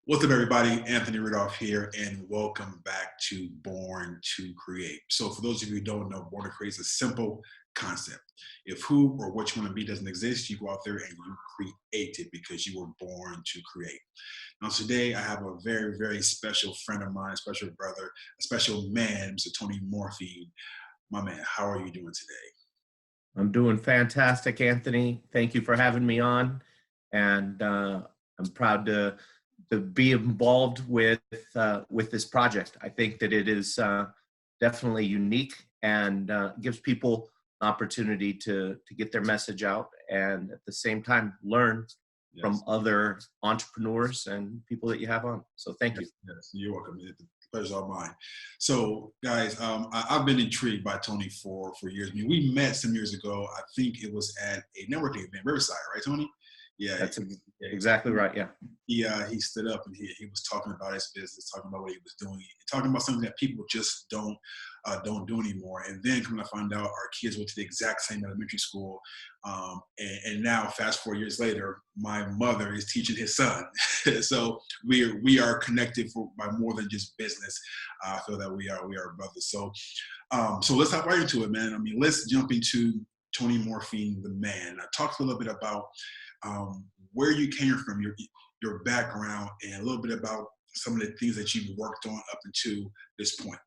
What's up, everybody? Anthony Rudolph here, and welcome back to Born to Create. So for those of you who don't know, Born to Create is a simple concept. If who or what you want to be doesn't exist, you go out there and you create it because you were born to create. Now today I have a very, very special friend of mine, a special brother, a special man, Mr. Tony Morfin. My man, how are you doing today? I'm doing fantastic, Anthony. Thank you for having me on, and I'm proud to be involved with this project. I think that it is definitely unique and gives people an opportunity to get their message out, and at the same time learn from Yes. other entrepreneurs and people that you have on. So thank you. Yes, you're welcome. The pleasure's all mine. So, guys, I've been intrigued by Tony for years. I mean, we met some years ago. I think it was at a networking event, Riverside, right, Tony? Yeah, That's exactly right. Yeah. he stood up and he was talking about his business, talking about what he was doing, talking about something that people just don't do anymore. And then coming to find out, our kids went to the exact same elementary school, and now fast 4 years later, my mother is teaching his son. So we are connected by more than just business. I feel that we are brothers. So let's hop right into it, man. I mean, let's jump into Tony Morfin, the man. I talked a little bit about where you came from, your background, and a little bit about some of the things that you've worked on up until this point.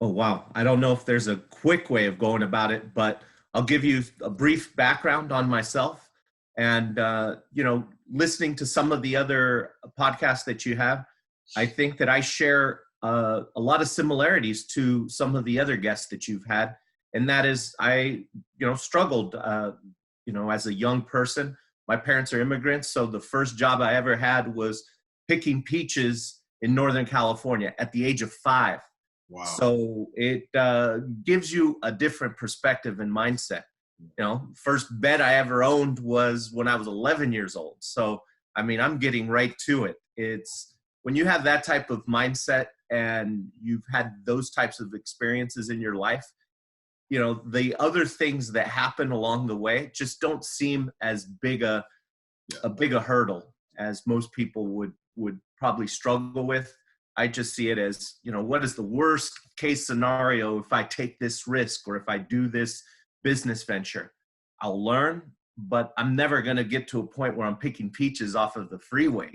Oh, wow. I don't know if there's a quick way of going about it, but I'll give you a brief background on myself. And, listening to some of the other podcasts that you have, I think that I share a lot of similarities to some of the other guests that you've had. And that is, I struggled, as a young person. My parents are immigrants. So the first job I ever had was picking peaches in Northern California at the age of 5. Wow. So it gives you a different perspective and mindset. First bed I ever owned was when I was 11 years old. So, I mean, I'm getting right to it. It's when you have that type of mindset and you've had those types of experiences in your life, the other things that happen along the way just don't seem as big a hurdle as most people would probably struggle with. I just see it as, what is the worst case scenario if I take this risk or if I do this business venture? I'll learn, but I'm never going to get to a point where I'm picking peaches off of the freeway,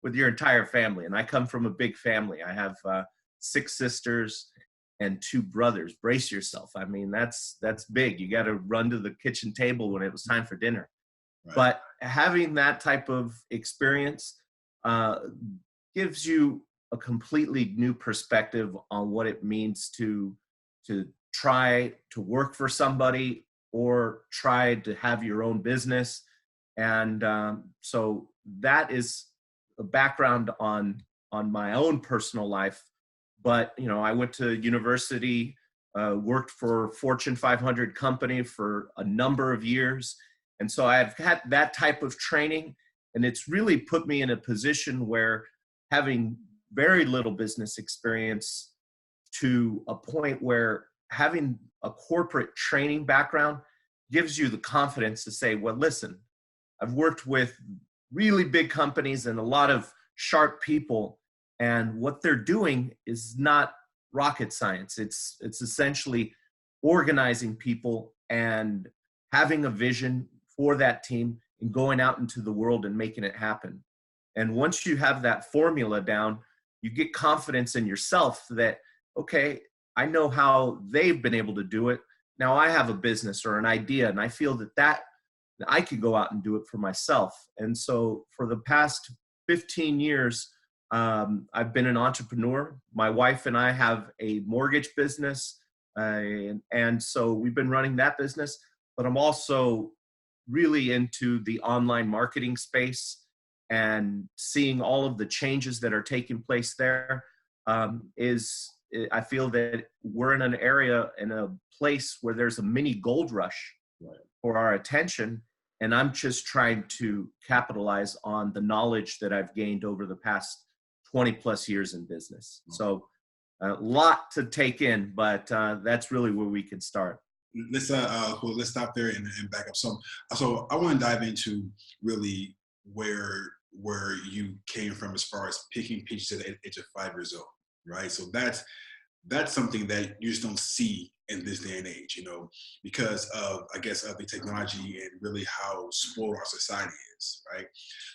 with your entire family. And I come from a big family. I have 6 sisters and 2 brothers. Brace yourself. I mean, that's big. You got to run to the kitchen table when it was time for dinner. Right. But having that type of experience gives you a completely new perspective on what it means to try to work for somebody or try to have your own business. And so that is a background on my own personal life. But, I went to university, worked for a Fortune 500 company for a number of years. And so I've had that type of training, and it's really put me in a position where having very little business experience to a point where having a corporate training background gives you the confidence to say, well, listen, I've worked with really big companies and a lot of sharp people, and what they're doing is not rocket science. It's essentially organizing people and having a vision for that team and going out into the world and making it happen. And once you have that formula down, you get confidence in yourself that, okay, I know how they've been able to do it. Now I have a business or an idea, and I feel that I could go out and do it for myself. And so for the past 15 years, I've been an entrepreneur. My wife and I have a mortgage business, and so we've been running that business. But I'm also really into the online marketing space, and seeing all of the changes that are taking place there. I feel that we're in an area, in a place where there's a mini gold rush for our attention. And I'm just trying to capitalize on the knowledge that I've gained over the past 20 plus years in business. So a lot to take in, but that's really where we can start. Let's stop there and back up. So I want to dive into really where where you came from as far as picking peaches at the age of 5 years old, right? So that's something that you just don't see in this day and age, you know, because of, I guess, of the technology and really how spoiled our society is, right?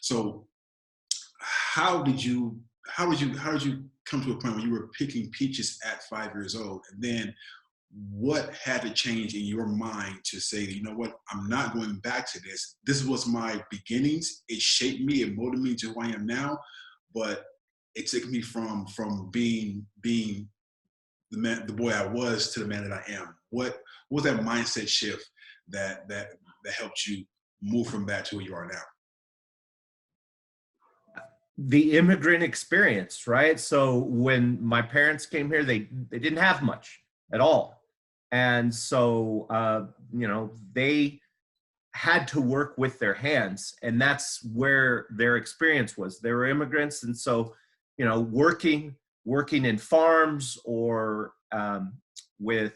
So how did you come to a point where you were picking peaches at 5 years old, and then what had to change in your mind to say, you know what, I'm not going back to this. This was my beginnings. It shaped me. It molded me to who I am now. But it took me from being the man, the boy I was, to the man that I am. What was that mindset shift that helped you move from that to where you are now? The immigrant experience, right? So when my parents came here, they didn't have much at all. And so, they had to work with their hands, and that's where their experience was. They were immigrants. And so, working in farms or with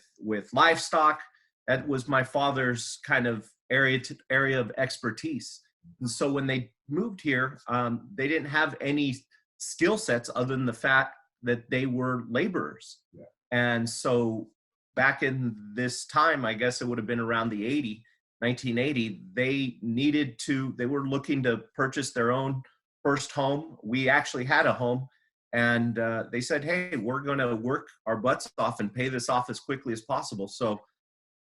livestock, that was my father's kind of area of expertise. And so when they moved here, they didn't have any skill sets other than the fact that they were laborers. Yeah. And so back in this time, I guess it would have been around the 1980, they were looking to purchase their own first home. We actually had a home, and they said, hey, we're going to work our butts off and pay this off as quickly as possible. So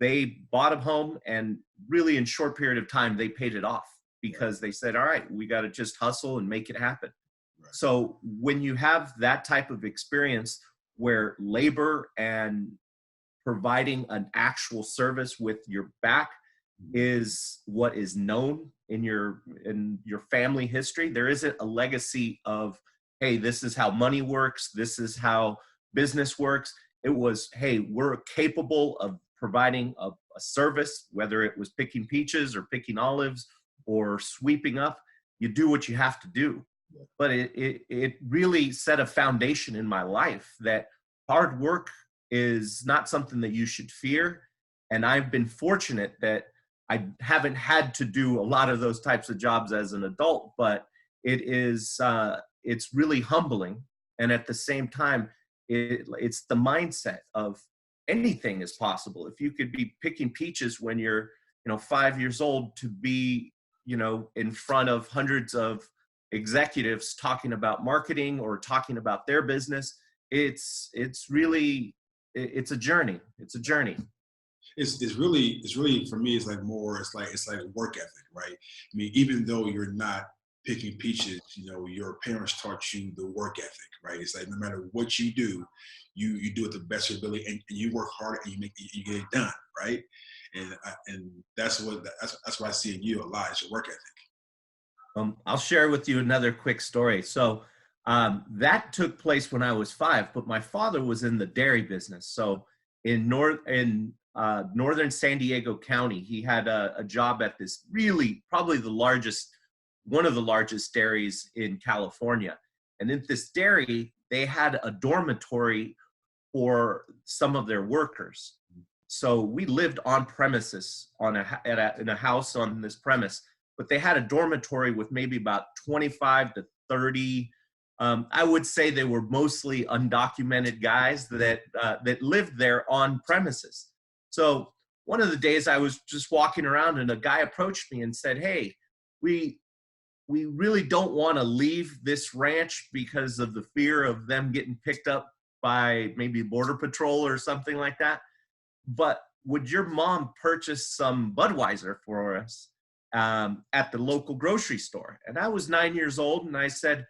they bought a home, and really in a short period of time, they paid it off, because they said, all right, we got to just hustle and make it happen. Right. So when you have that type of experience where labor and providing an actual service with your back is what is known in your family history, there isn't a legacy of, hey, this is how money works, this is how business works. It was, hey, we're capable of providing a service, whether it was picking peaches or picking olives or sweeping up. You do what you have to do. But it really set a foundation in my life that hard work is not something that you should fear. And I've been fortunate that I haven't had to do a lot of those types of jobs as an adult, but it's really humbling. And at the same time, it's the mindset of anything is possible. If you could be picking peaches when you're 5 years old, to be in front of hundreds of executives talking about marketing or talking about their business, it's really a journey. It's a journey. It's really for me, it's like work ethic, right? I mean, even though you're not picking peaches, your parents taught you the work ethic, right? It's like no matter what you do, you do it the best of your ability, and you work hard and you get it done, right? And that's what I see in you a lot, is your work ethic. I'll share with you another quick story. So that took place when I was 5, but my father was in the dairy business. So in northern San Diego County, he had a job at this really probably one of the largest dairies in California. And in this dairy, they had a dormitory for some of their workers. So we lived on premises in a house on this premise, but they had a dormitory with maybe about 25 to 30. I would say they were mostly undocumented guys that lived there on premises. So one of the days I was just walking around, and a guy approached me and said, hey, we really don't want to leave this ranch because of the fear of them getting picked up by maybe Border Patrol or something like that. But would your mom purchase some Budweiser for us at the local grocery store? And I was 9 years old, and I said,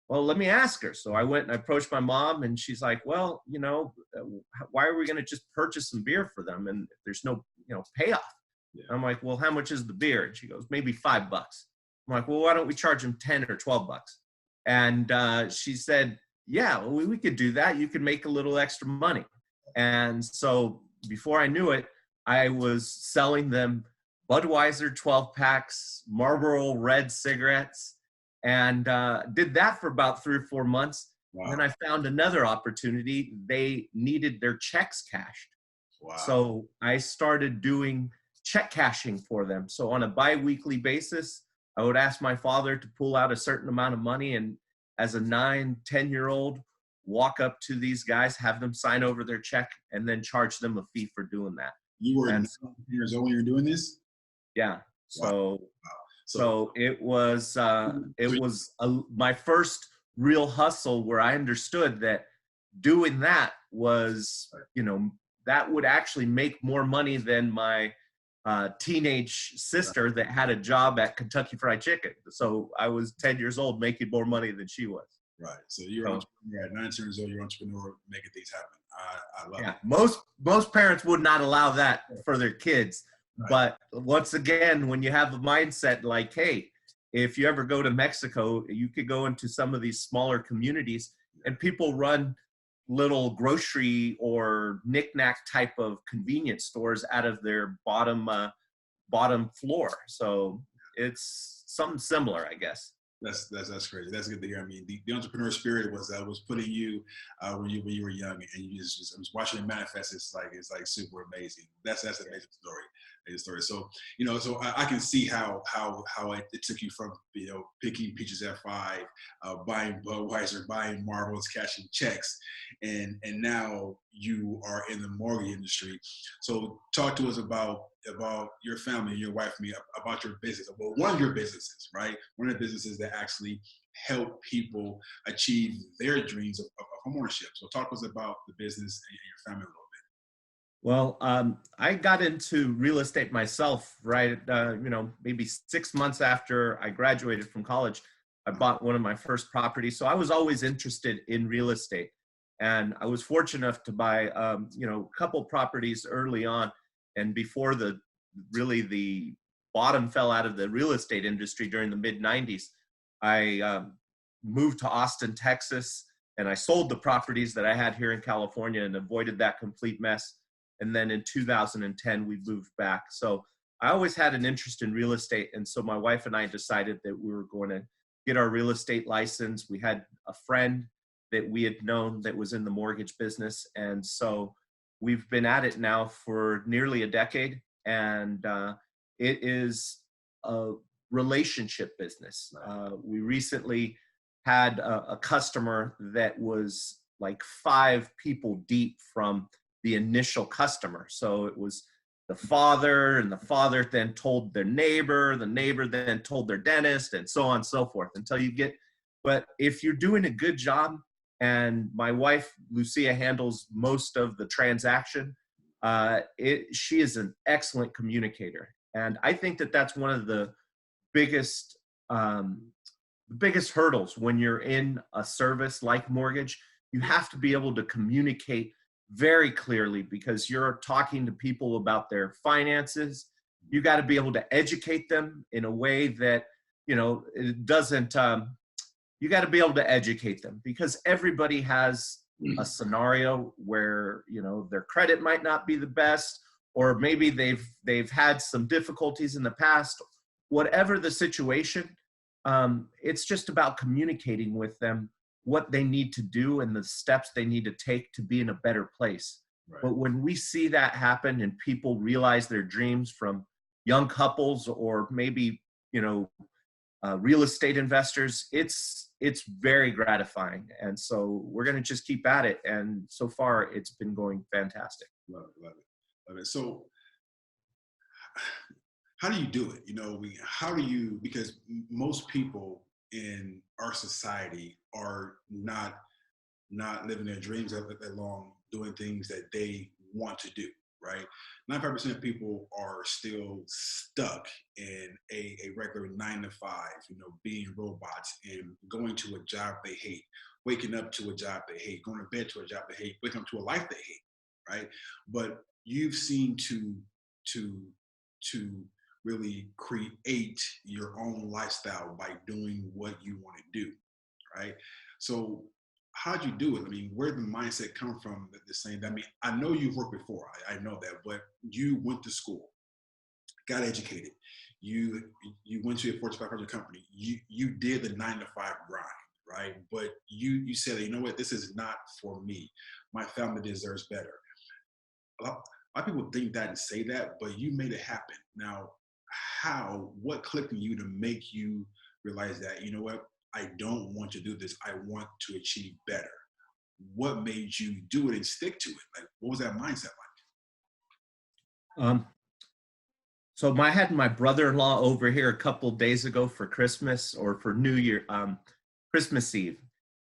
well, let me ask her. So I went and I approached my mom, and she's like, well, why are we going to just purchase some beer for them? And there's no, payoff. Yeah. I'm like, well, how much is the beer? And she goes, maybe $5. I'm like, well, why don't we charge them 10 or 12 bucks? And she said, yeah, well, we could do that. You could make a little extra money. And so before I knew it, I was selling them Budweiser 12 packs, Marlboro Red cigarettes, and did that for about 3 or 4 months. Wow. And then I found another opportunity. They needed their checks cashed. Wow. So I started doing check cashing for them. So on a bi-weekly basis, I would ask my father to pull out a certain amount of money, and as a 9, 10-year-old, walk up to these guys, have them sign over their check, and then charge them a fee for doing that. You were And 9 years old when you were doing this? yeah, Wow. so So it was my first real hustle where I understood that doing that was, that would actually make more money than my teenage sister that had a job at Kentucky Fried Chicken. So I was 10 years old making more money than she was. right. So you're an entrepreneur at 19 years old. You're an entrepreneur making things happen. I love it. Most parents would not allow that for their kids. Right. But once again, when you have a mindset like, hey, if you ever go to Mexico, you could go into some of these smaller communities and people run little grocery or knick-knack type of convenience stores out of their bottom floor. So it's something similar, I guess. That's crazy. That's good to hear. I mean, the entrepreneur spirit was putting you when you were young, and you just I was watching it manifest. It's like super amazing. That's an amazing story. So so I can see how it took you from picking peaches at 5, buying Budweiser, buying marbles, cashing checks, and now you are in the mortgage industry. So talk to us about your family, your wife, and me, about your business. Well, one of your businesses, right? One of the businesses that actually help people achieve their dreams of homeownership. So talk to us about the business and your family a little bit. Well, I got into real estate myself, right? Maybe 6 months after I graduated from college, I bought one of my first properties. So I was always interested in real estate. And I was fortunate enough to buy, a couple properties early on. And before the bottom fell out of the real estate industry during the mid-90s, I moved to Austin, Texas, and I sold the properties that I had here in California and avoided that complete mess. And then in 2010, we moved back. So I always had an interest in real estate. And so my wife and I decided that we were going to get our real estate license. We had a friend that we had known that was in the mortgage business. And so we've been at it now for nearly a decade. And it is a relationship business. We recently had a customer that was like 5 people deep from the initial customer. So it was the father, and the father then told their neighbor, the neighbor then told their dentist, and so on and so forth until you get, but if you're doing a good job, and my wife, Lucia, handles most of the transaction, she is an excellent communicator. And I think that that's one of the biggest hurdles when you're in a service like mortgage. You have to be able to communicate very clearly because you're talking to people about their finances. You got to be able to educate them in a way that, it doesn't, you got to be able to educate them because everybody has a scenario where, their credit might not be the best, or maybe they've had some difficulties in the past. Whatever the situation, it's just about communicating with them what they need to do and the steps they need to take to be in a better place. Right. But when we see that happen and people realize their dreams from young couples or maybe, real estate investors, it's very gratifying. And so we're going to just keep at it. And so far it's been going fantastic. Love it. So how do you do it? Because most people in our society are not living their dreams that long, doing things that they want to do, right? 95% of people are still stuck in a regular 9 to 5, being robots and going to a job they hate, waking up to a job they hate, going to bed to a job they hate, waking up to a life they hate, right? But you've seen to really create your own lifestyle by doing what you want to do, right? So how'd you do it? I mean, where did the mindset come from? The same. I mean, I know you've worked before. I know that, but you went to school, got educated. You went to a Fortune 500 company. You did the 9 to 5 grind, right? But you said, you know what? This is not for me. My family deserves better. A lot of people think that and say that, but you made it happen. Now, what clicked in you to make you realize that, you know what, I don't want to do this. I want to achieve better. What made you do it and stick to it? Like, what was that mindset like? So I had my brother-in-law over here a couple of days ago for Christmas, or for New Year, Christmas Eve.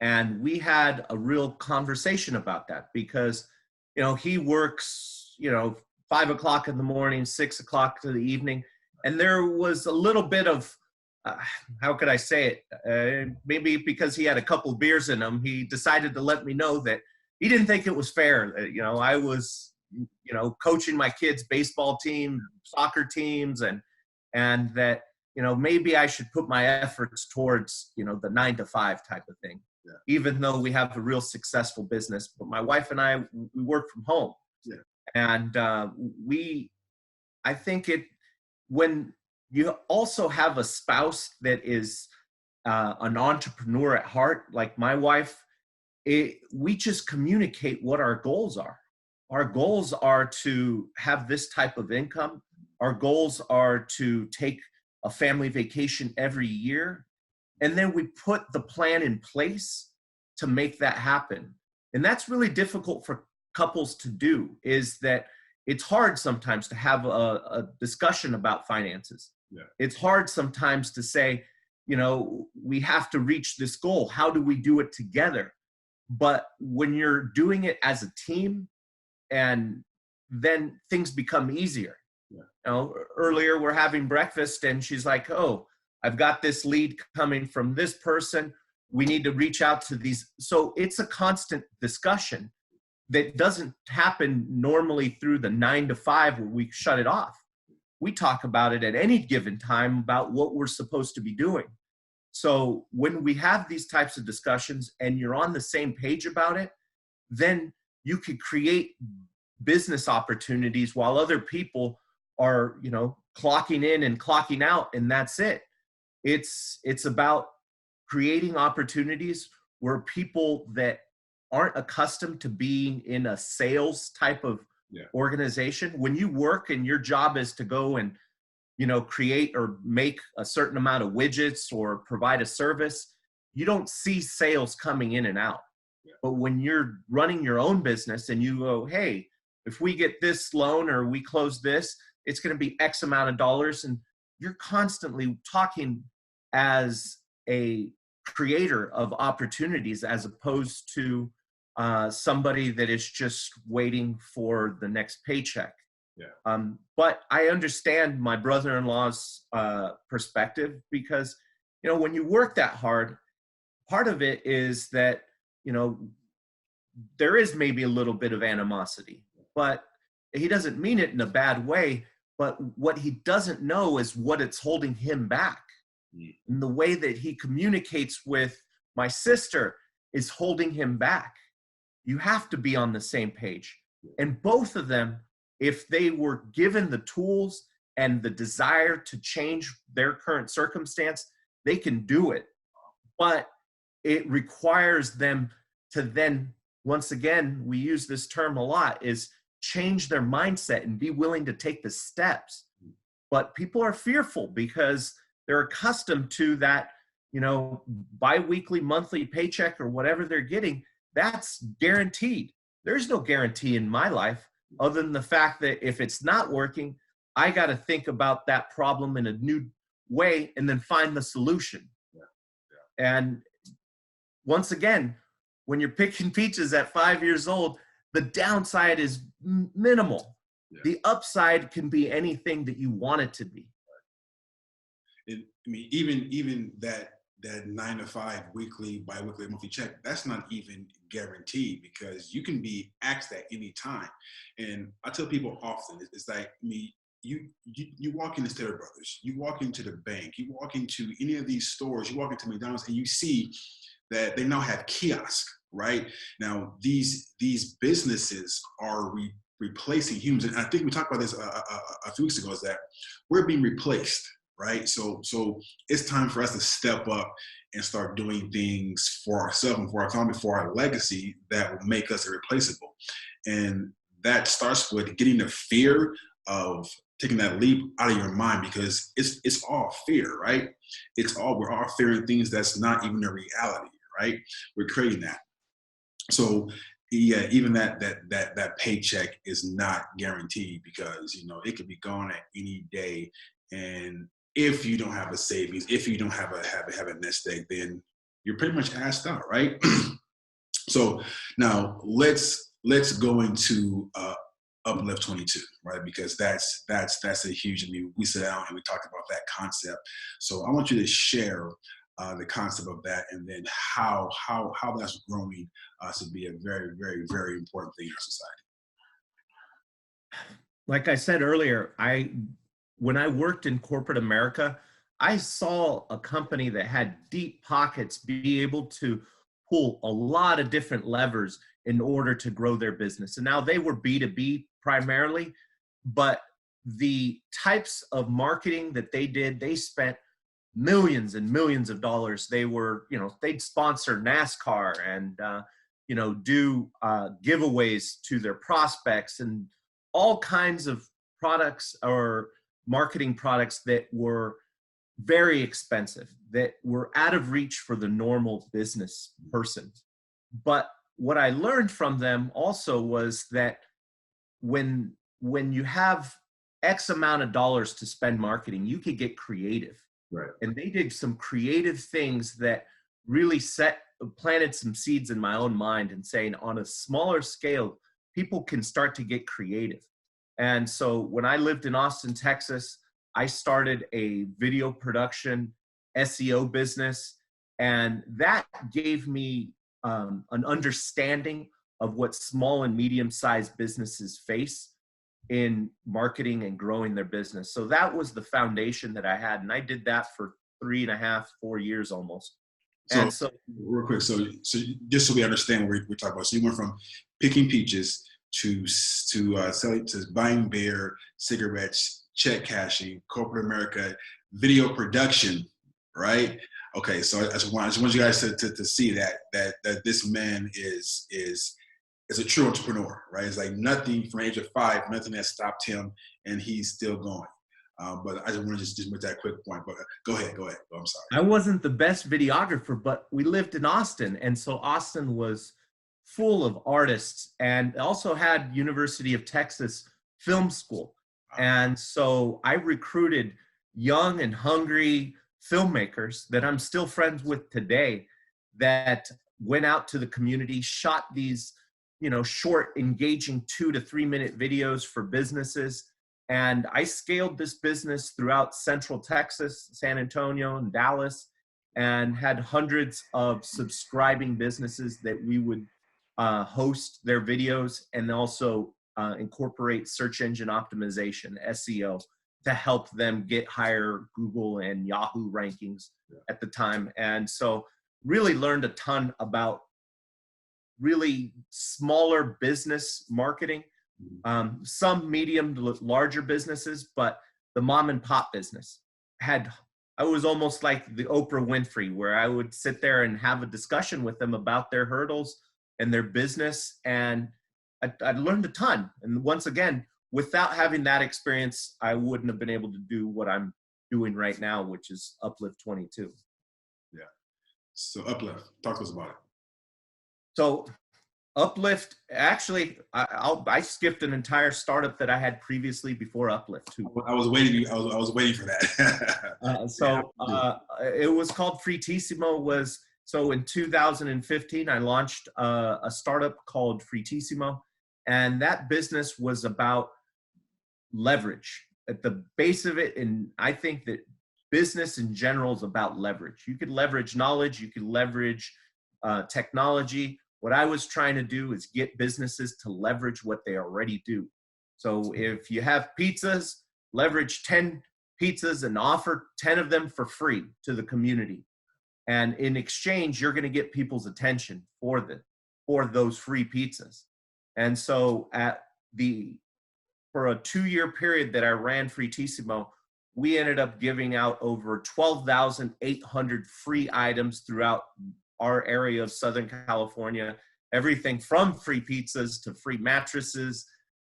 And we had a real conversation about that because, you know, he works, you know, 5 o'clock in the morning, 6 o'clock to the evening. And there was a little bit of, how could I say it? Maybe because he had a couple of beers in him, he decided to let me know that he didn't think it was fair. You know, I was, you know, coaching my kids' baseball team, soccer teams, and that, you know, maybe I should put my efforts towards, you know, the 9 to 5 type of thing, even though we have a real successful business. But my wife and I, we work from home. Yeah. And I think when you also have a spouse that is an entrepreneur at heart, like my wife, we just communicate what our goals are. Our goals are to have this type of income. Our goals are to take a family vacation every year. And then we put the plan in place to make that happen. And that's really difficult for couples to do, is that it's hard sometimes to have a discussion about finances. Yeah. It's hard sometimes to say, you know, we have to reach this goal. How do we do it together? But when you're doing it as a team, and then things become easier. Yeah. You know, earlier we're having breakfast and she's like, oh, I've got this lead coming from this person. We need to reach out to these. So it's a constant discussion that doesn't happen normally through the 9 to 5 where we shut it off. We talk about it at any given time about what we're supposed to be doing. So when we have these types of discussions and you're on the same page about it, then you could create business opportunities while other people are, you know, clocking in and clocking out, and that's it. It's about creating opportunities where people that aren't accustomed to being in a sales type of organization, when you work and your job is to go and, you know, create or make a certain amount of widgets or provide a service, you don't see sales coming in and out. But when you're running your own business and you go, hey, if we get this loan or we close this, it's going to be X amount of dollars. And you're constantly talking as a creator of opportunities as opposed to somebody that is just waiting for the next paycheck. Yeah. But I understand my brother-in-law's perspective because, you know, when you work that hard, part of it is that, you know, there is maybe a little bit of animosity, but he doesn't mean it in a bad way. But what he doesn't know is what it's holding him back. And the way that he communicates with my sister is holding him back. You have to be on the same page. And both of them, if they were given the tools and the desire to change their current circumstance, they can do it. But it requires them to then, once again, we use this term a lot, is change their mindset and be willing to take the steps. But people are fearful because they're accustomed to that, you know, biweekly, monthly paycheck or whatever they're getting. That's guaranteed. There's no guarantee in my life other than the fact that if it's not working, I got to think about that problem in a new way and then find the solution. And once again, when you're picking peaches at 5 years old, the downside is minimal. The upside can be anything that you want it to be. I mean, even that 9 to 5 weekly, bi-weekly, monthly check, that's not even guaranteed because you can be axed at any time. And I tell people often, it's like, I mean, you walk into Stater Brothers, you walk into the bank, you walk into any of these stores, you walk into McDonald's, and you see that they now have kiosks, right? Now, these businesses are replacing humans. And I think we talked about this a few weeks ago, is that we're being replaced, right? So it's time for us to step up and start doing things for ourselves and for our family, for our legacy that will make us irreplaceable. And that starts with getting the fear of taking that leap out of your mind, because it's all fear, right? We're all fearing things that's not even a reality, right? We're creating that. So yeah, even that paycheck is not guaranteed, because it could be gone at any day. And if you don't have a savings, if you don't have a nest egg, then you're pretty much asked out, right? So now let's go into Uplift 22, right? Because that's a huge. I mean, we sat down and we talked about that concept. So I want you to share the concept of that, and then how that's growing to be a very, very, very important thing in our society. Like I said earlier, when I worked in corporate America, I saw a company that had deep pockets be able to pull a lot of different levers in order to grow their business. And now they were B2B primarily, but the types of marketing that they did, they spent millions and millions of dollars. They were, they'd sponsor NASCAR and, do giveaways to their prospects and all kinds of products or marketing products that were very expensive, that were out of reach for the normal business person. But what I learned from them also was that when you have X amount of dollars to spend marketing, you could get creative. Right. And they did some creative things that really planted some seeds in my own mind, and saying on a smaller scale, people can start to get creative. And so when I lived in Austin, Texas, I started a video production SEO business, and that gave me an understanding of what small and medium-sized businesses face in marketing and growing their business. So that was the foundation that I had, and I did that for 3.5, 4 years almost. So real quick, so just so we understand what we're talking about. So you went from picking peaches to selling, to buying beer, cigarettes, check cashing, corporate America, video production, right? Okay, so I just want you guys to see that this man is a true entrepreneur, right? It's like nothing from age of 5, nothing that stopped him, and he's still going. But I just want to just make that quick point. But go ahead. Oh, I'm sorry. I wasn't the best videographer, but we lived in Austin, and so Austin was full of artists, and also had University of Texas Film School. And so I recruited young and hungry filmmakers that I'm still friends with today, that went out to the community, shot these, short, engaging 2 to 3 minute videos for businesses. And I scaled this business throughout Central Texas, San Antonio, and Dallas, and had hundreds of subscribing businesses that we would host their videos, and also incorporate search engine optimization, SEO, to help them get higher Google and Yahoo rankings at the time. And so really learned a ton about really smaller business marketing, some medium to larger businesses, but the mom and pop business I was almost like the Oprah Winfrey, where I would sit there and have a discussion with them about their hurdles and their business. And I learned a ton. And once again, without having that experience, I wouldn't have been able to do what I'm doing right now, which is Uplift 22. Yeah. So Uplift, talk to us about it. So Uplift, actually, I skipped an entire startup that I had previously before Uplift too. I was waiting. I was waiting for that. It was called Freetissimo. So in 2015, I launched a startup called Freetissimo, and that business was about leverage at the base of it. And I think that business in general is about leverage. You could leverage knowledge, you could leverage technology. What I was trying to do is get businesses to leverage what they already do. So if you have pizzas, leverage 10 pizzas and offer 10 of them for free to the community. And in exchange, you're going to get people's attention for those free pizzas. And so for a 2-year period that I ran Freetissimo, we ended up giving out over 12,800 free items throughout our area of Southern California. Everything from free pizzas to free mattresses,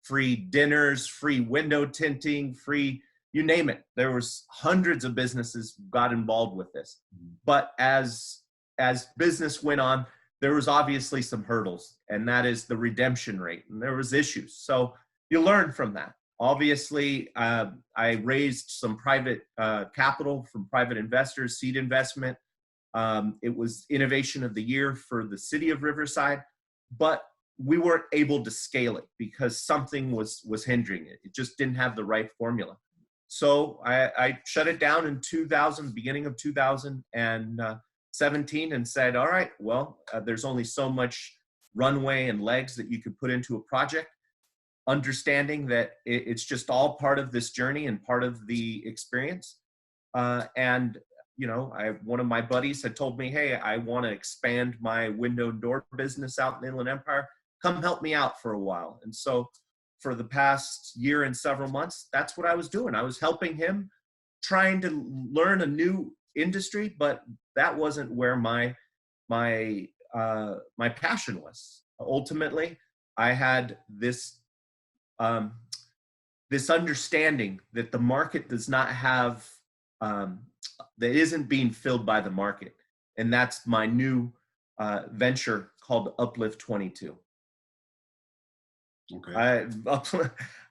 free dinners, free window tinting, free, you name it. There was hundreds of businesses got involved with this. But as business went on, there was obviously some hurdles, and that is the redemption rate, and there was issues. So you learn from that. Obviously, I raised some private capital from private investors, seed investment. It was Innovation of the Year for the city of Riverside, but we weren't able to scale it because something was hindering it. It just didn't have the right formula. So I shut it down in 2000, beginning of 2017, and said, all right, well, there's only so much runway and legs that you could put into a project, understanding that it's just all part of this journey and part of the experience. And one of my buddies had told me, hey, I want to expand my window and door business out in the Inland Empire. Come help me out for a while. And so for the past year and several months, that's what I was doing. I was helping him, trying to learn a new industry, but that wasn't where my passion was. Ultimately, I had this understanding that the market does not have, that isn't being filled by the market. And that's my new venture called Uplift 22. Okay.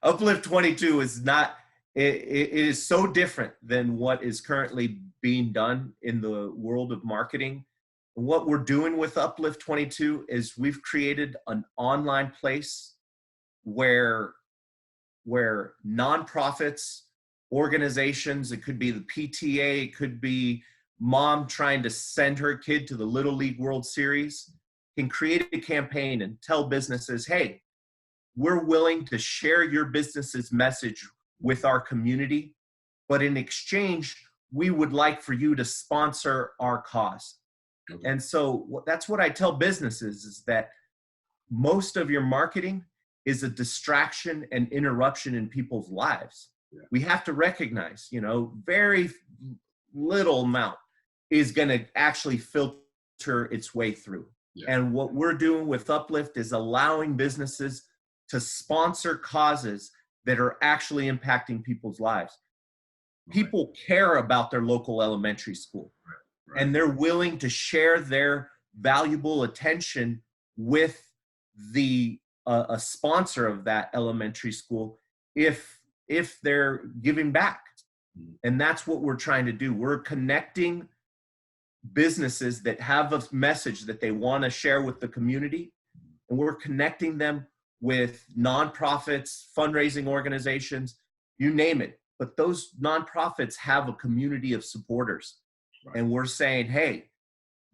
Uplift 22 is not, it is so different than what is currently being done in the world of marketing. And what we're doing with Uplift 22 is we've created an online place where nonprofits, organizations, it could be the PTA, it could be mom trying to send her kid to the Little League World Series, can create a campaign and tell businesses, hey, we're willing to share your business's message with our community, but in exchange, we would like for you to sponsor our cause. Okay. And so that's what I tell businesses, is that most of your marketing is a distraction and interruption in people's lives. Yeah. We have to recognize, very little amount is going to actually filter its way through. Yeah. And what we're doing with Uplift is allowing businesses to sponsor causes that are actually impacting people's lives. Right. People care about their local elementary school. Right. And they're willing to share their valuable attention with a sponsor of that elementary school if they're giving back. Mm-hmm. And that's what we're trying to do. We're connecting businesses that have a message that they want to share with the community, and we're connecting them with nonprofits, fundraising organizations, you name it. But those nonprofits have a community of supporters. Right. And we're saying, hey,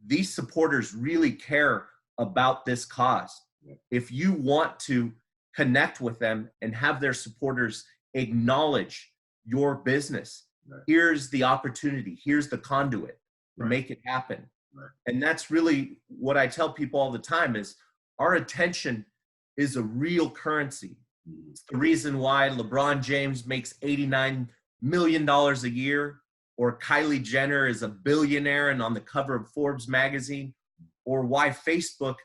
these supporters really care about this cause. Yeah. If you want to connect with them and have their supporters acknowledge your business, right, here's the opportunity, here's the conduit to make it happen. Right. And that's really what I tell people all the time is our attention is a real currency. It's the reason why LeBron James makes $89 million a year, or Kylie Jenner is a billionaire and on the cover of Forbes magazine, or why Facebook,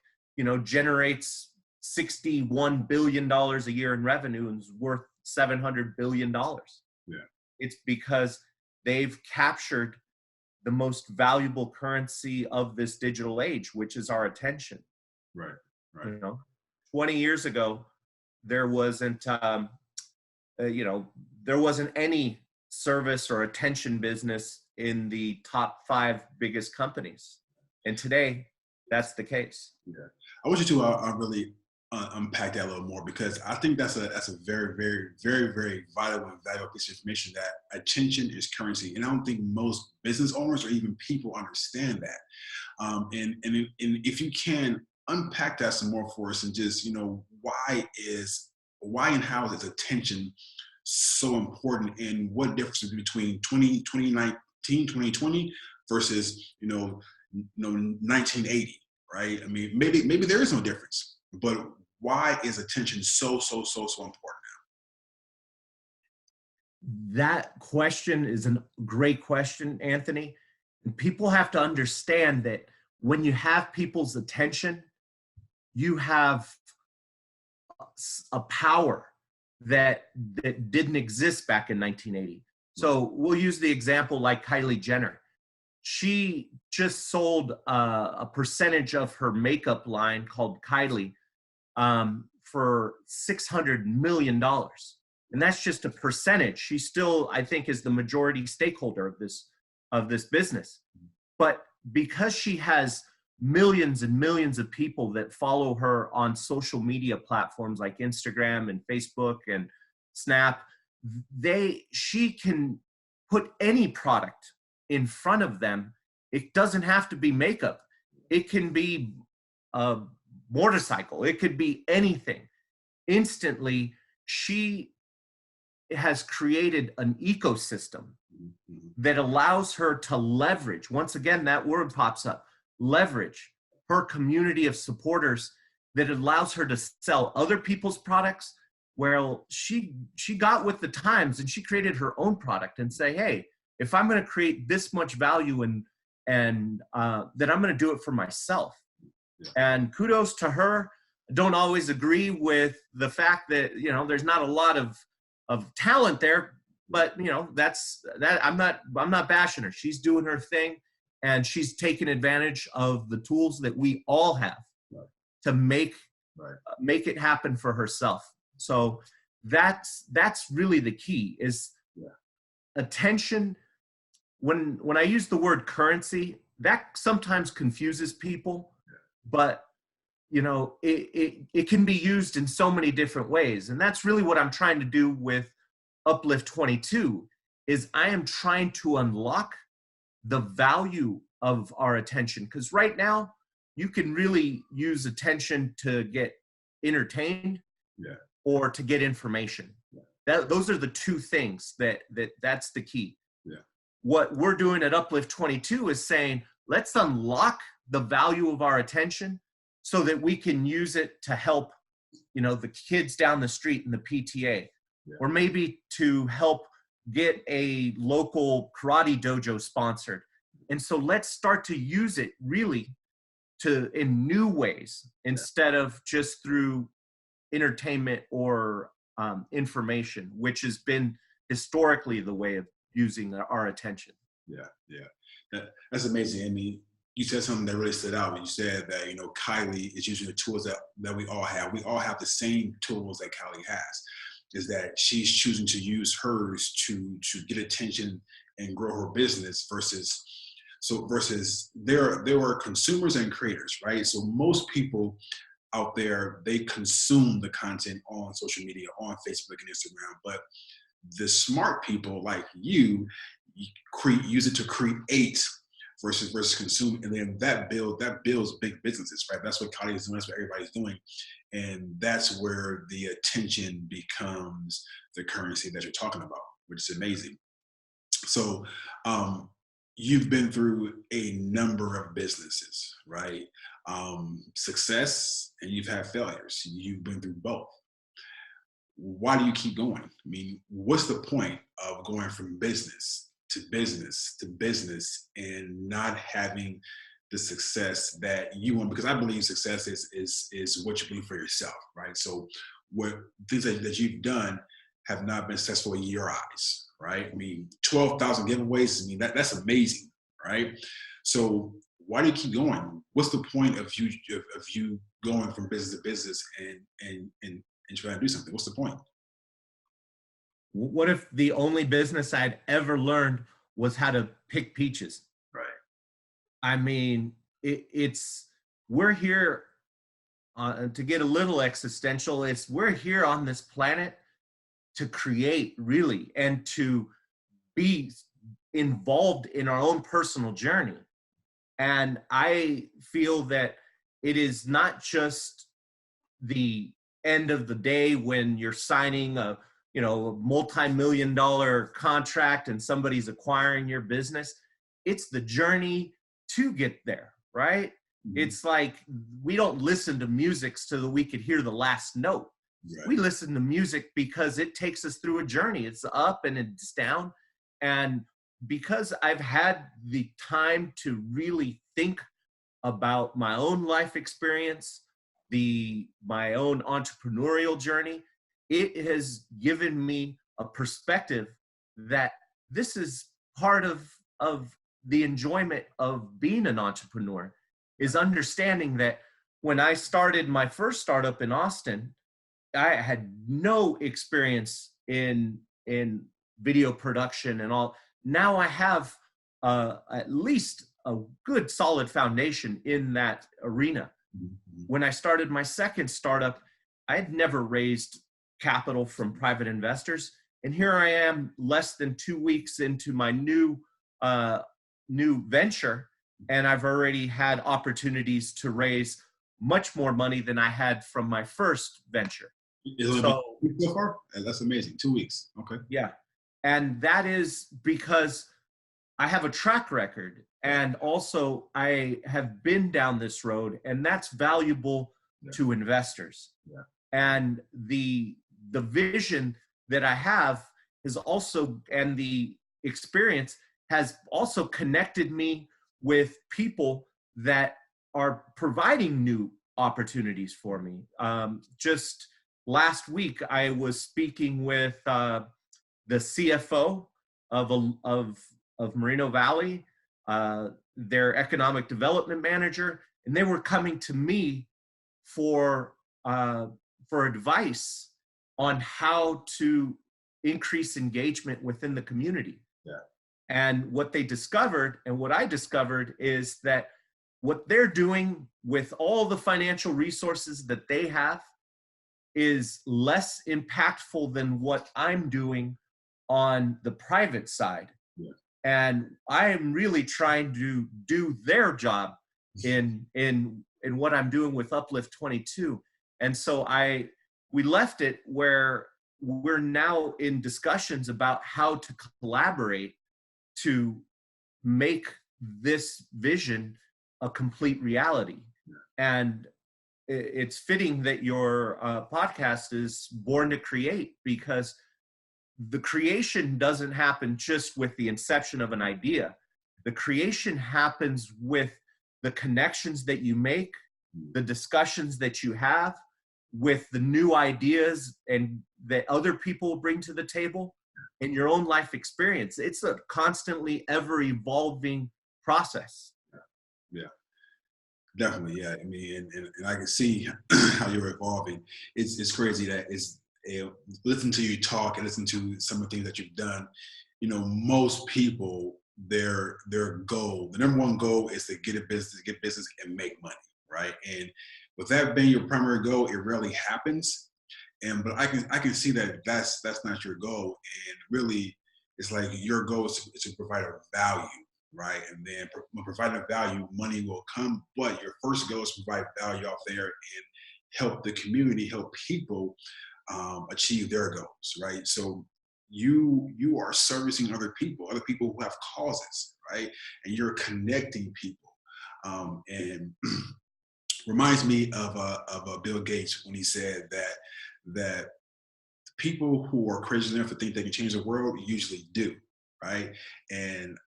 generates $61 billion a year in revenue and is worth $700 billion. Yeah. It's because they've captured the most valuable currency of this digital age, which is our attention. Right. 20 years ago, there wasn't, there wasn't any service or attention business in the top 5 biggest companies. And today, that's the case. Yeah. I want you to really unpack that a little more, because I think that's a very, very, very, very vital and valuable piece of information, that attention is currency. And I don't think most business owners or even people understand that. And if you can unpack that some more for us, and just, why and how is attention so important, and what difference is between 2019, 2020 versus, 1980, right? I mean, maybe there is no difference, but why is attention so important now? That question is a great question, Anthony. And people have to understand that when you have people's attention, you have a power that didn't exist back in 1980. So we'll use the example like Kylie Jenner. She just sold a percentage of her makeup line called Kylie for $600 million. And that's just a percentage. She still, I think, is the majority stakeholder of this business. But because she has millions and millions of people that follow her on social media platforms like Instagram and Facebook and Snap, she can put any product in front of them. It doesn't have to be makeup. It can be a motorcycle. It could be anything. Instantly, she has created an ecosystem that allows her to leverage, once again, that word pops up, leverage her community of supporters that allows her to sell other people's products. Well, she got with the times and she created her own product and say, hey, if I'm going to create this much value and then I'm going to do it for myself. Yeah. And kudos to her. I don't always agree with the fact that, there's not a lot of talent there, but that's that. I'm not bashing her. She's doing her thing, and she's taking advantage of the tools that we all have to make it happen for herself. So that's really the key is attention. When I use the word currency, that sometimes confuses people, but it can be used in so many different ways. And that's really what I'm trying to do with Uplift 22 is I am trying to unlock the value of our attention. Because right now you can really use attention to get entertained or to get information. Those are the two things that's the key. What we're doing at Uplift 22 is saying, let's unlock the value of our attention so that we can use it to help, the kids down the street in the PTA, or maybe to help get a local karate dojo sponsored. And so let's start to use it really in new ways instead of just through entertainment or information, which has been historically the way of using our attention. That's amazing. I mean, you said something that really stood out when you said that, Kylie is using the tools that we all have. We all have the same tools that Kylie has, is that she's choosing to use hers to get attention and grow her business versus there are consumers and creators, right? So most people out there, they consume the content on social media, on Facebook and Instagram, but the smart people like you use it to create versus consume, and then that builds big businesses, right? That's what Kylie is doing. That's what everybody's doing, and that's where the attention becomes the currency that you're talking about, which is amazing. So, you've been through a number of businesses, right? Success, and you've had failures. You've been through both. Why do you keep going? I mean, what's the point of going from business to business to business and not having the success that you want? Because I believe success is what you believe for yourself, right? So what things that you've done have not been successful in your eyes, right? I mean, 12,000 giveaways, I mean, that's amazing, right? So why do you keep going? What's the point of you going from business to business and trying to do something? What's the point? What if the only business I'd ever learned was how to pick peaches? Right. I mean, we're here to get a little existential. We're here on this planet to create, really, and to be involved in our own personal journey. And I feel that it is not just the end of the day when you're signing a multi-million-dollar contract and somebody's acquiring your business. It's the journey to get there, right? Mm-hmm. It's like we don't listen to music so that we could hear the last note. Right. We listen to music because it takes us through a journey. It's up and it's down. And because I've had the time to really think about my own life experience, my own entrepreneurial journey, it has given me a perspective that this is part of the enjoyment of being an entrepreneur, is understanding that when I started my first startup in Austin, I had no experience in video production and all. Now I have at least a good solid foundation in that arena. Mm-hmm. When I started my second startup, I had never raised capital from private investors. And here I am less than 2 weeks into my new venture. And I've already had opportunities to raise much more money than I had from my first venture. So far? That's amazing. 2 weeks. Okay. Yeah. And that is because I have a track record, and also I have been down this road, and that's valuable to investors. Yeah. And the vision that I have is also, and the experience has also connected me with people that are providing new opportunities for me. Just last week, I was speaking with the CFO of Moreno Valley, their economic development manager, and they were coming to me for advice on how to increase engagement within the community. Yeah. And what they discovered, and what I discovered, is that what they're doing with all the financial resources that they have is less impactful than what I'm doing on the private side. Yeah. And I am really trying to do their job in what I'm doing with Uplift 22. And so we left it where we're now in discussions about how to collaborate to make this vision a complete reality. And it's fitting that your podcast is Born to Create, because the creation doesn't happen just with the inception of an idea. The creation happens with the connections that you make, the discussions that you have, with the new ideas and that other people bring to the table, and your own life experience. It's a constantly ever evolving process. Yeah, definitely. Yeah. I mean, and I can see how you're evolving. It's crazy that listen to you talk and listen to some of the things that you've done. You know, most people, their goal, the number one goal is to get business and make money, right? And with that being your primary goal, it rarely happens. But I can see that that's not your goal. And really, it's like your goal is to provide a value, right? And then when providing a value, money will come. But your first goal is to provide value out there and help the community, help people achieve their goals, right? So you are servicing other people who have causes, right? And you're connecting people. And reminds me of Bill Gates when he said that people who are crazy enough to think they can change the world usually do, right? And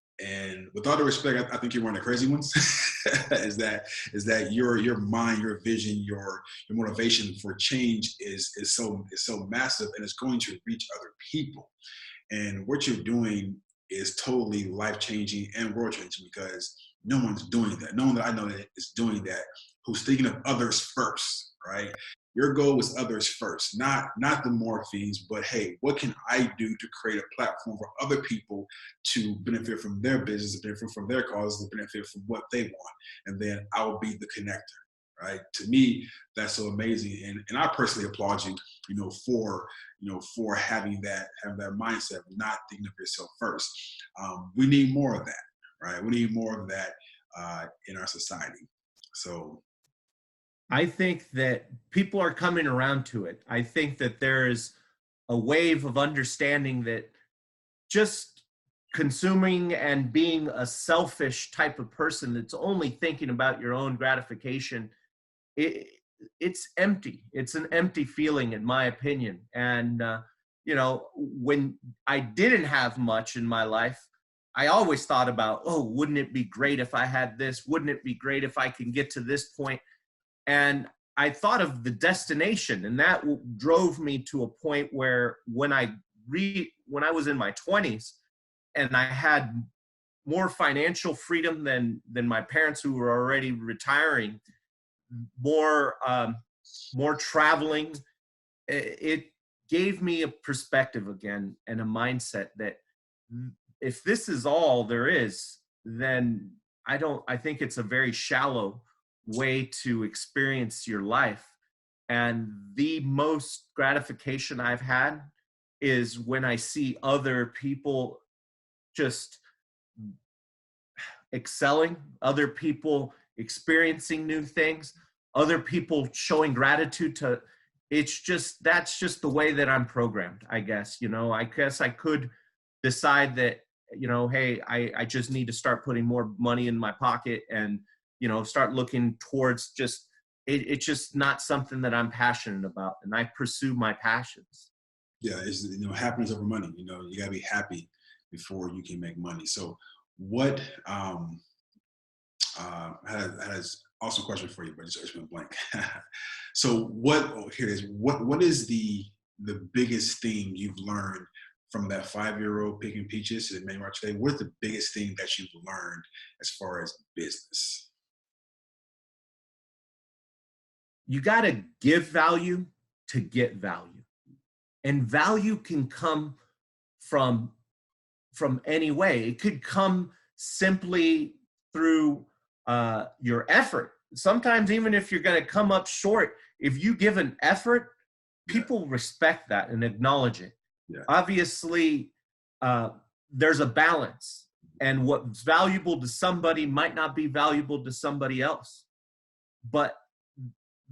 with all the respect, I think you're one of the crazy ones. is that your mind, your vision, your motivation for change is so massive, and it's going to reach other people. And what you're doing is totally life-changing and world-changing, because no one's doing that. No one that I know that is doing that who's thinking of others first, right? Your goal is others first, not the Morfins, but hey, what can I do to create a platform for other people to benefit from their business, to benefit from their causes, to benefit from what they want, and then I'll be the connector, right? To me, that's so amazing, and I personally applaud you, for having that mindset of not thinking of yourself first. We need more of that, right? We need more of that in our society. So I think that people are coming around to it. I think that there is a wave of understanding that just consuming and being a selfish type of person that's only thinking about your own gratification, it's empty. It's an empty feeling, in my opinion. And, when I didn't have much in my life, I always thought about, wouldn't it be great if I had this? Wouldn't it be great if I can get to this point? And I thought of the destination, and that drove me to a point where when I was in my 20s and I had more financial freedom than my parents who were already retiring, more traveling, it gave me a perspective again and a mindset that if this is all there is, then I think it's a very shallow way to experience your life. And the most gratification I've had is when I see other people just excelling, other people experiencing new things, other people showing gratitude to, that's just the way that I'm programmed, I guess. I guess I could decide that, hey, I just need to start putting more money in my pocket and, start looking towards it's just not something that I'm passionate about, and I pursue my passions. Yeah, it's, happiness over money. You gotta be happy before you can make money. So what, has also a question for you, but just went blank. So what is the biggest thing you've learned from that 5-year-old picking peaches to the man right today? What's the biggest thing that you've learned as far as business? You got to give value to get value. And value can come from any way. It could come simply through your effort. Sometimes even if you're going to come up short, if you give an effort, people respect that and acknowledge it. Yeah. Obviously, there's a balance, and what's valuable to somebody might not be valuable to somebody else. But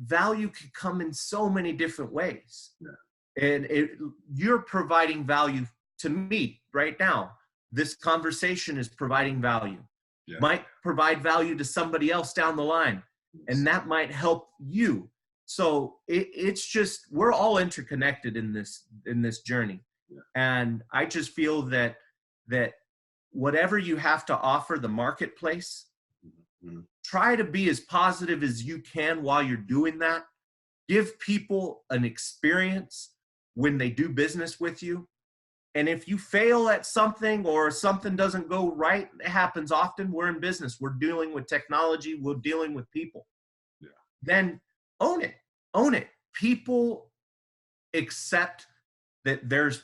value can come in so many different ways. Yeah. And you're providing value to me right now. This conversation is providing value. Yeah. Might provide value to somebody else down the line, and that might help you. So it's just, we're all interconnected in this journey. Yeah. And I just feel that whatever you have to offer the marketplace, mm-hmm. try to be as positive as you can while you're doing that. Give people an experience when they do business with you. And if you fail at something or something doesn't go right, it happens often. We're in business. We're dealing with technology. We're dealing with people. Yeah. Then own it. Own it. People accept that there's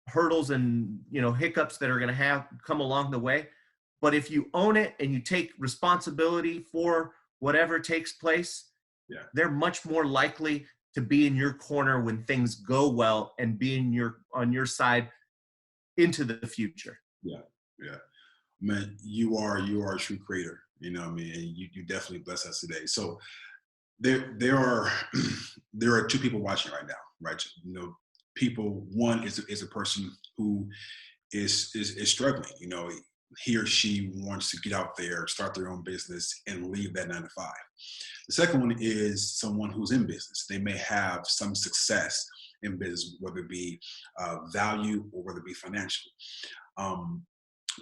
hurdles and hiccups that are going to come along the way. But if you own it and you take responsibility for whatever takes place, yeah. they're much more likely to be in your corner when things go well and be on your side into the future. Yeah, yeah. Man, you are a true creator, and you definitely bless us today. So there are two people watching right now, right? People, one is a person who is struggling, he or she wants to get out there, start their own business and leave that 9 to 5. The second one is someone who's in business. They may have some success in business, whether it be value or whether it be financial.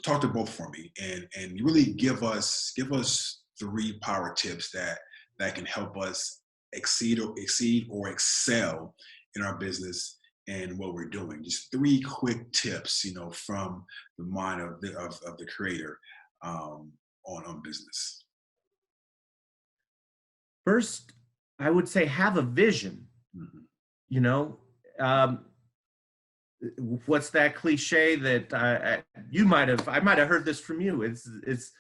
Talk to both for me and really give us 3 power tips that can help us exceed or excel in our business and what we're doing. Just 3 quick tips, from the mind of the creator on business. First, I would say have a vision. Mm-hmm. What's that cliche that I might have heard this from you? It's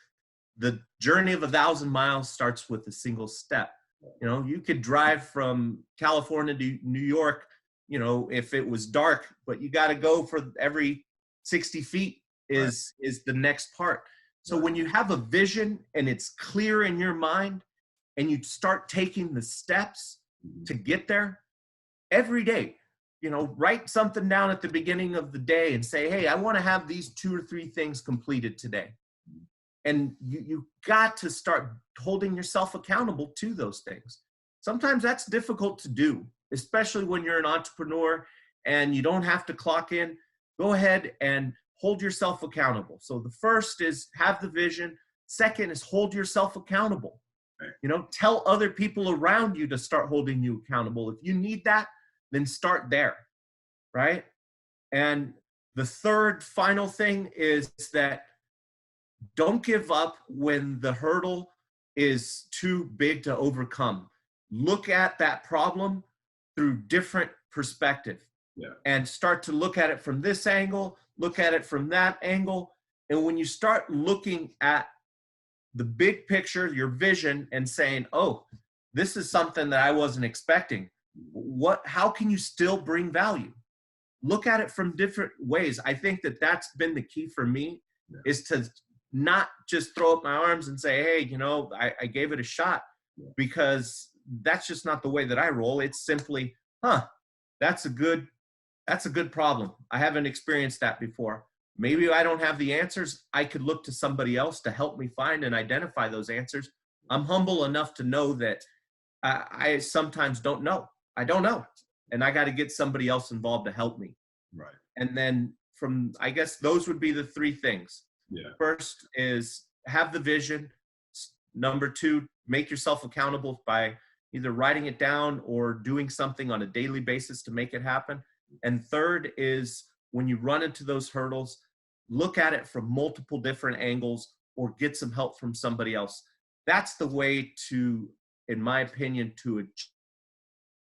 the journey of 1,000 miles starts with a single step. You could drive from California to New York, if it was dark, but you got to go for every 60 feet is the next part. So when you have a vision and it's clear in your mind and you start taking the steps to get there every day, write something down at the beginning of the day and say, hey, I want to have these 2 or 3 things completed today. And you got to start holding yourself accountable to those things. Sometimes that's difficult to do, especially when you're an entrepreneur and you don't have to clock in. Go ahead and hold yourself accountable. So the first is have the vision. Second is hold yourself accountable. Right. You know, tell other people around you to start holding you accountable. If you need that, then start there, right? And the third final thing is that don't give up when the hurdle is too big to overcome. Look at that problem through different perspective, and start to look at it from this angle, look at it from that angle. And when you start looking at the big picture, your vision, and saying, oh, this is something that I wasn't expecting. How can you still bring value? Look at it from different ways. I think that that's been the key for me, is to not just throw up my arms and say, hey, you know, I gave it a shot, because that's just not the way that I roll. It's simply, that's a good problem. I haven't experienced that before. Maybe I don't have the answers. I could look to somebody else to help me find and identify those answers. I'm humble enough to know that I sometimes don't know. I don't know. And I got to get somebody else involved to help me. Right. And then I guess those would be the three things. Yeah. First is have the vision. Number two, make yourself accountable by either writing it down or doing something on a daily basis to make it happen. And third is, when you run into those hurdles, look at it from multiple different angles or get some help from somebody else. That's the way to, in my opinion, to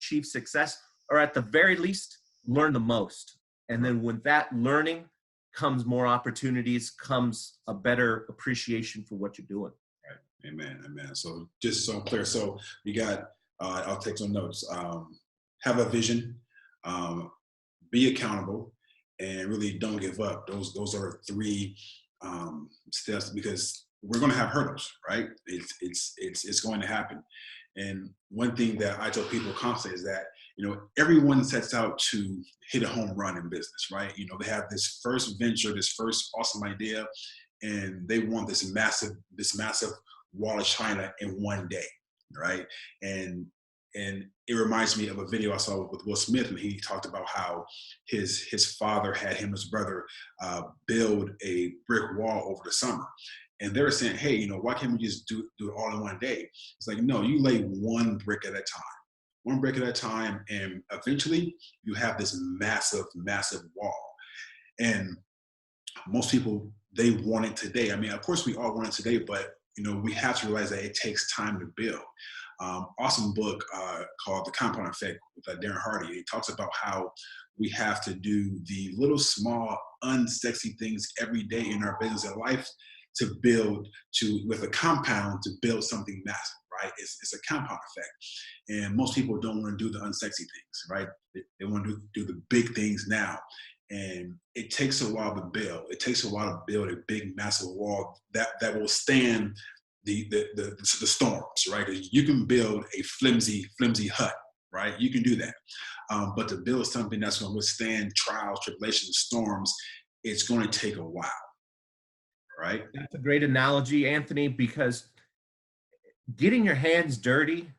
achieve success, or at the very least, learn the most. And then with that learning comes more opportunities, comes a better appreciation for what you're doing. Right. Amen. Amen. So just so clear. So we got, I'll take some notes. Have a vision, be accountable, and really don't give up. Those are three steps, because we're going to have hurdles, right? It's going to happen. And one thing that I tell people constantly is that, you know, everyone sets out to hit a home run in business, right? You know, they have this first venture, this first awesome idea, and they want this massive wall of China in one day, right? And it reminds me of a video I saw with Will Smith, and he talked about how his father had him and his brother build a brick wall over the summer. And they were saying, hey, you know, why can't we just do it all in one day? It's like, no, you lay one brick at a time, and eventually you have this massive, massive wall. And most people, they want it today. I mean, of course we all want it today, but, you know, we have to realize that it takes time to build. Awesome book called The Compound Effect with Darren Hardy. He talks about how we have to do the little small unsexy things every day in our business and life to build with a compound to build something massive, right? It's a compound effect. And most people don't want to do the unsexy things, right? They want to do the big things now. And it takes a while to build. It takes a while to build a big, massive wall that will stand the storms, right? You can build a flimsy hut, right? You can do that. But to build something that's going to withstand trials, tribulations, storms, it's going to take a while, right? That's a great analogy, Anthony, because getting your hands dirty,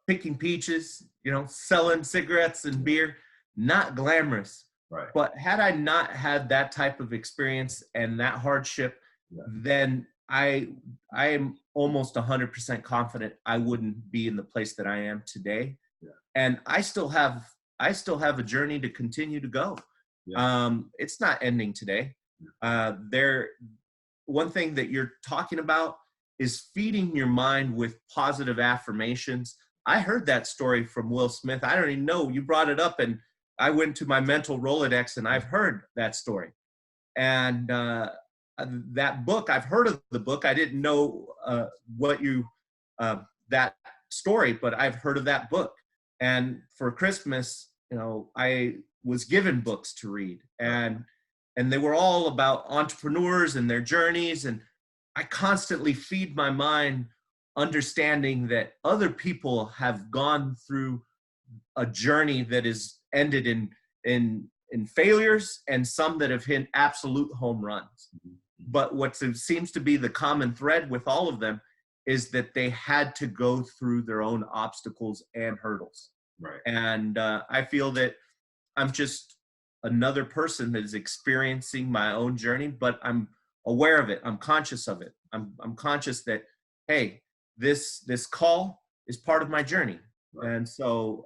picking peaches, you know, selling cigarettes and beer, not glamorous. Right. But had I not had that type of experience and that hardship, then I am almost 100% confident I wouldn't be in the place that I am today. Yeah. And I still have a journey to continue to go. Yeah. It's not ending today. One thing that you're talking about is feeding your mind with positive affirmations. I heard that story from Will Smith. I don't even know. You brought it up, and I went to my mental Rolodex, and I've heard that story. And that book, I've heard of the book. I didn't know that story, but I've heard of that book. And for Christmas, you know, I was given books to read, and they were all about entrepreneurs and their journeys. And I constantly feed my mind understanding that other people have gone through a journey that is ended in failures, and some that have hit absolute home runs. But what seems to be the common thread with all of them is that they had to go through their own obstacles and hurdles. Right. And I feel that I'm just another person that is experiencing my own journey, but I'm aware of it. I'm conscious of it. I'm conscious that, hey, this call is part of my journey. Right. And so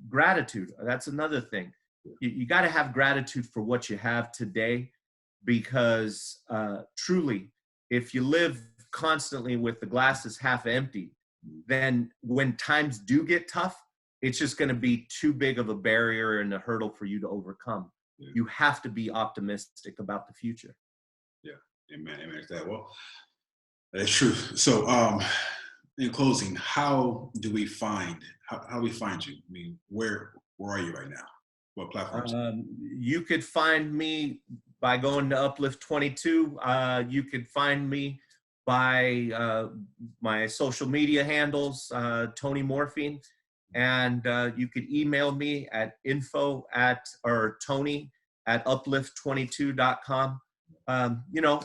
gratitude, that's another thing. You got to have gratitude for what you have today, because truly, if you live constantly with the glass is half empty, then when times do get tough, it's just going to be too big of a barrier and a hurdle for you to overcome. Yeah. You have to be optimistic about the future. Yeah, amen. Amen. Well, that's true. So, in closing, how do we find you? I mean, where are you right now? What platforms? You could find me by going to Uplift 22. You could find me by my social media handles, Tony Morfin, and you could email me at Tony@uplift22.com.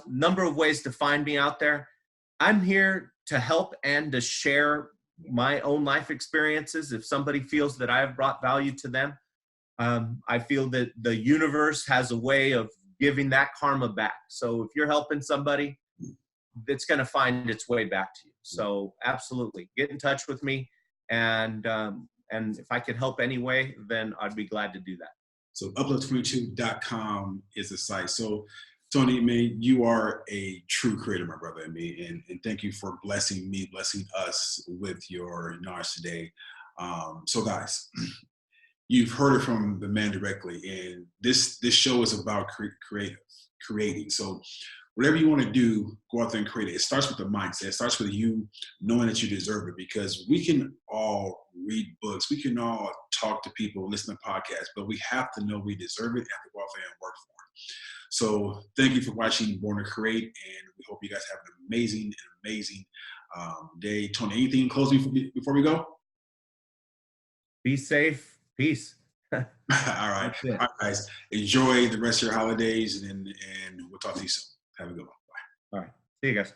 Number of ways to find me out there. I'm here to help and to share my own life experiences. If somebody feels that I have brought value to them, I feel that the universe has a way of giving that karma back. So if you're helping somebody, it's going to find its way back to you. So absolutely, get in touch with me. And if I could help any way, then I'd be glad to do that. So uplift22.com is the site. So Tony, man, you are a true creator, my brother, and me. And thank you for blessing us with your knowledge today. So guys, you've heard it from the man directly, and this show is about creating. So whatever you want to do, go out there and create it. It starts with the mindset. It starts with you knowing that you deserve it, because we can all read books. We can all talk to people, listen to podcasts, but we have to know we deserve it and have to go out there and work for it. So thank you for watching Born to Create, and we hope you guys have an amazing day. Tony, anything in closing before we go? Be safe. Peace. All right, guys. Enjoy the rest of your holidays, and we'll talk to you soon. Have a good one. Bye. All right. See you guys.